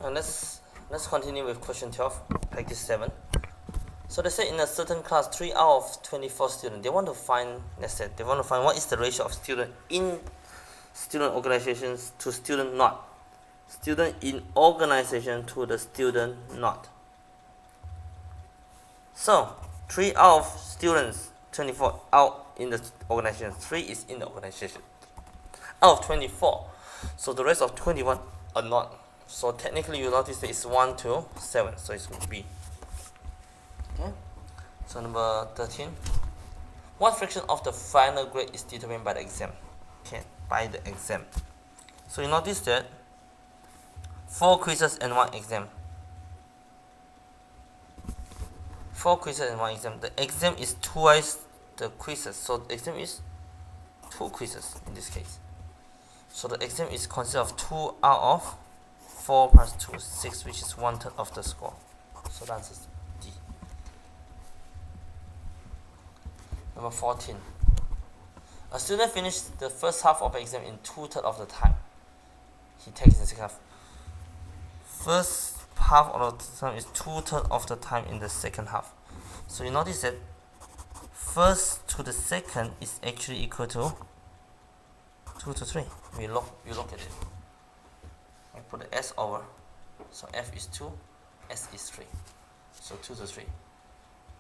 And let's continue with question 12, practice 7. So they say in a certain class, 3 out of 24 students, they want to find, what is the ratio of student in student organizations to student not. Student in organization to the student not. So 3 out of students, 24 out in the organization, 3 is in the organization. Out of 24, so the rest of 21 are not. So technically you notice that it's 1 to 7, so it's B. Okay. So number 13. What fraction of the final grade is determined by the exam? Okay, by the exam. So you notice that 4 quizzes and 1 exam. 4 quizzes and 1 exam. The exam is twice the quizzes, so the exam is 2 quizzes in this case. So the exam is consist of 2 out of 4 plus 2, 6, which is 1/3 of the score. So the answer is D. Number 14. A student finished the first half of the exam in 2/3 of the time. He takes the second half. First half of the time is 2/3 of the time in the second half. So you notice that first to the second is actually equal to 2 to 3. You look at it. I put the S over. So F is 2, S is 3. So 2 to 3.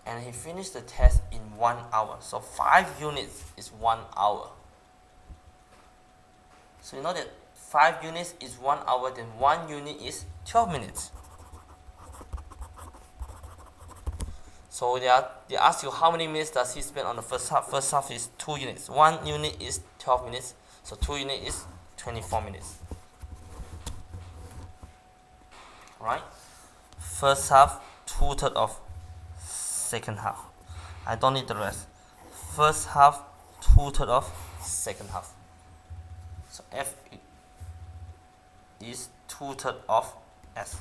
And he finished the test in 1 hour. So 5 units is 1 hour. So you know that 5 units is 1 hour, then 1 unit is 12 minutes. So they ask you how many minutes does he spend on the first half. First half is 2 units. 1 unit is 12 minutes. So 2 units is 24 minutes. Right? First half, 2/3 of second half. I don't need the rest. First half, 2/3 of second half. So F is 2/3 of S.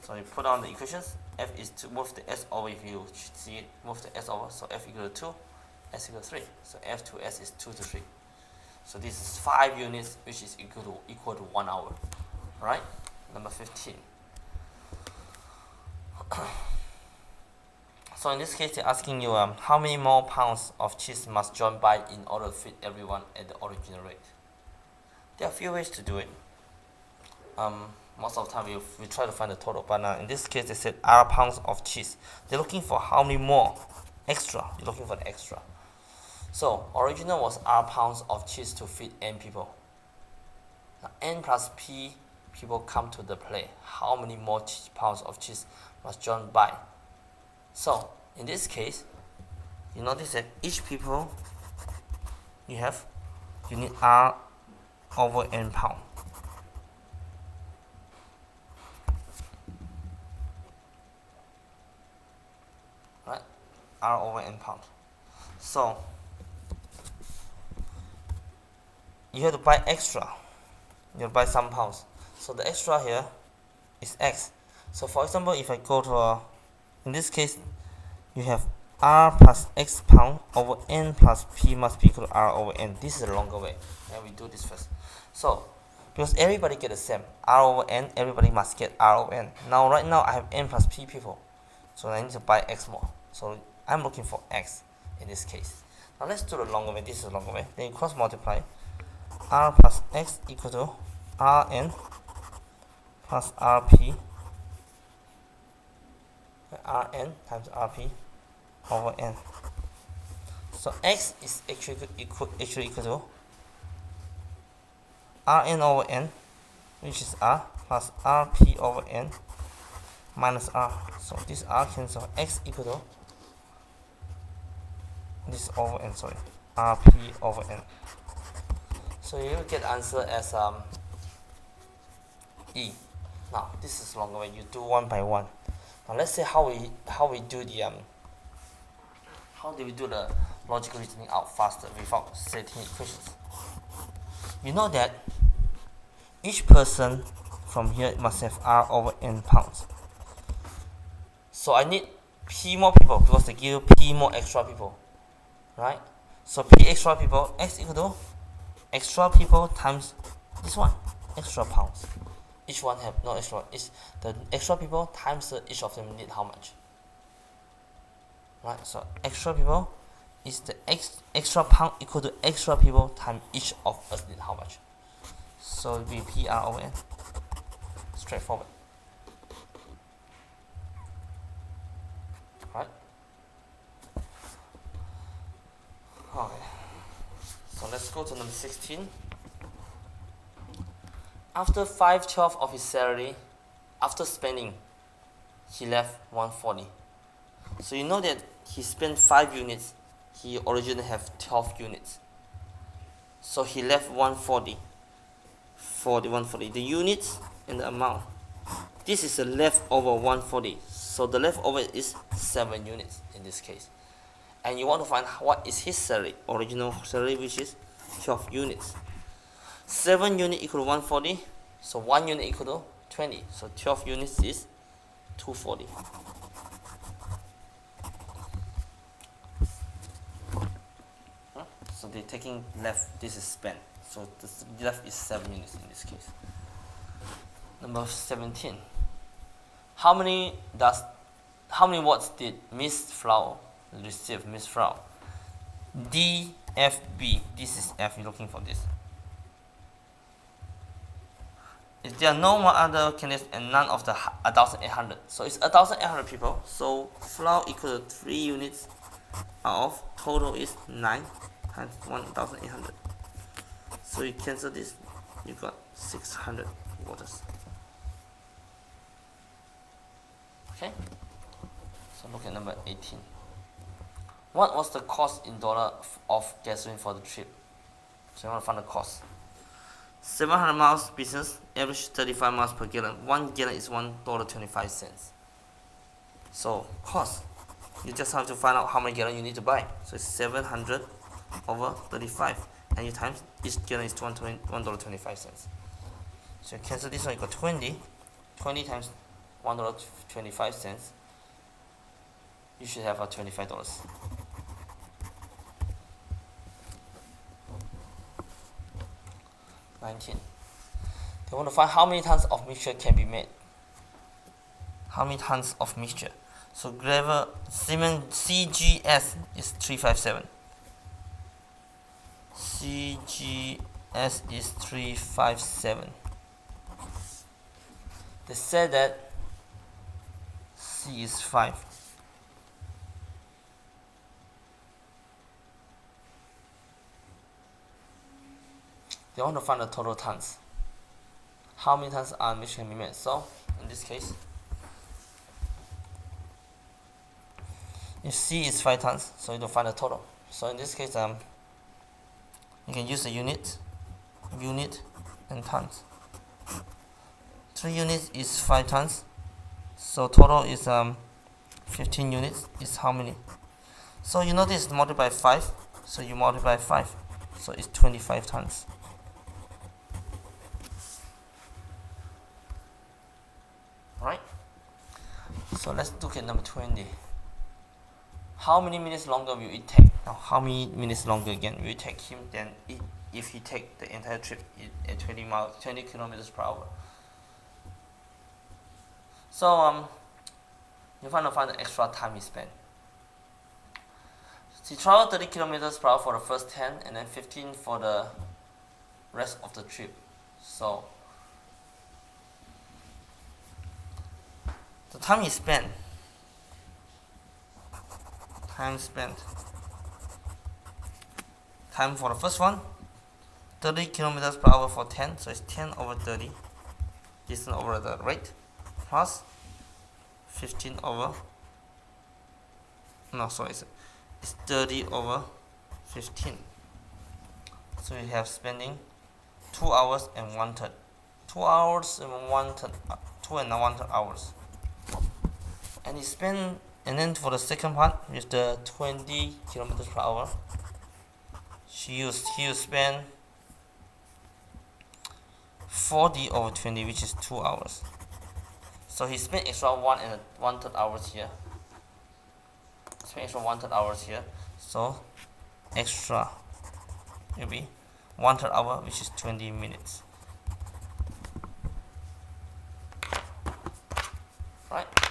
So you put on the equations. F is to move the S over. If you see it, move the S over. So F equal to 2, S equal to 3. So F to S is 2 to 3. So this is 5 units, which is equal to 1 hour. Right? Number 15. So in this case, they're asking you how many more pounds of cheese must John buy in order to feed everyone at the original rate. There are a few ways to do it. Most of the time we try to find the total, but in this case they said R pounds of cheese. They're looking for how many more extra. You're looking for the extra. So original was R pounds of cheese to feed N people. Now N plus P people come to the play. How many more pounds of cheese must John buy? So in this case, you notice that each people you need R over N pound. Right? R over N pound. So you have to buy extra. You have to buy some pounds. So the extra here is X. So for example, if I go to in this case, you have R plus X pound over N plus P must be equal to R over N. This is the longer way. And we do this first. So because everybody get the same R over N, everybody must get R over N. Now right now I have N plus P people, so I need to buy X more. So I'm looking for X in this case. Now let's do the longer way. This is the longer way. Then you cross multiply. R plus X equal to Rn plus Rp. Rn times Rp over N. So X is actually equal to Rn over N, which is R, plus Rp over N minus R. So this R cancel. X equal to this over N, Rp over N. So you will get the answer as E. Now this is longer way. You do one by one. Now let's say how we do the how do we do the logical reasoning out faster without setting equations. You know that each person from here must have R over N pounds. So I need P more people because they give P more extra people, right? So P extra people, X equal to extra people times this one, extra pounds. each one have no extra. It's the extra people times each of them need how much. Right, so extra people is the extra pound equal to extra people times each of us need how much. So it will be PR over N. Straightforward. Right? Okay. So let's go to number 16. After 5/12 of his salary, after spending, he left 140. So you know that he spent 5 units, he originally have 12 units. So he left 140 for the 140. The units and the amount. This is the leftover 140. So the leftover is 7 units in this case. And you want to find what is his salary, original salary, which is 12 units. 7 units equal to 140. So 1 unit equal to 20. So 12 units is 240. So they're taking left, this is spent. So this left is 7 units in this case. Number 17. How many watts did Miss Flower receive? Miss Flower. DFB. This is F. You're looking for this. If there are no more other candidates and none of the 1,800, so it's 1,800 people. So flour equal to 3 units out of total is 9 times 1,800. So you cancel this, you got 600 watts. Okay. So look at number 18. What was the cost in dollar of gasoline for the trip? So you want to find the cost. 700 miles business, average 35 miles per gallon. 1 gallon is $1.25. So cost, you just have to find out how many gallons you need to buy. So it's 700 over 35, and you times each gallon is $1.25. So you cancel this one, you got 20. 20 times $1.25. You should have $25. They want to find how many tons of mixture can be made. How many tons of mixture? So gravel cement CGS is 357. CGS is 357. They said that C is 5. They want to find the total tons. How many tons are mixture can be made? So in this case, if C is 5 tons, so you don't find the total. So in this case, you can use the unit, and tons. 3 units is 5 tons, so total is 15 units. Is how many? So you know this multiply 5, so you multiply 5, so it's 25 tons. Right? So let's look at number 20. How many minutes longer will it take? Now, how many minutes longer again will it take him than if he take the entire trip at 20 kilometers per hour? So you find the extra time he spent. He traveled 30 kilometers per hour for the first 10 and then 15 for the rest of the trip. So the time he spent, time for the first one, 30 kilometers per hour for 10, so it's 10 over 30, distance over the rate, plus 15 over, no, sorry, it's 30 over 15. So you have spending 2 hours and 1/3. 2 hours and 1/3, 2 and 1/3 hours. And he spent, and then for the second part with the 20 kilometers per hour, he will spend 40 over 20, which is 2 hours. So he spent extra 1 and 1/3 hours here. Spent extra 1/3 hours here. So extra will be 1/3 hour, which is 20 minutes. right?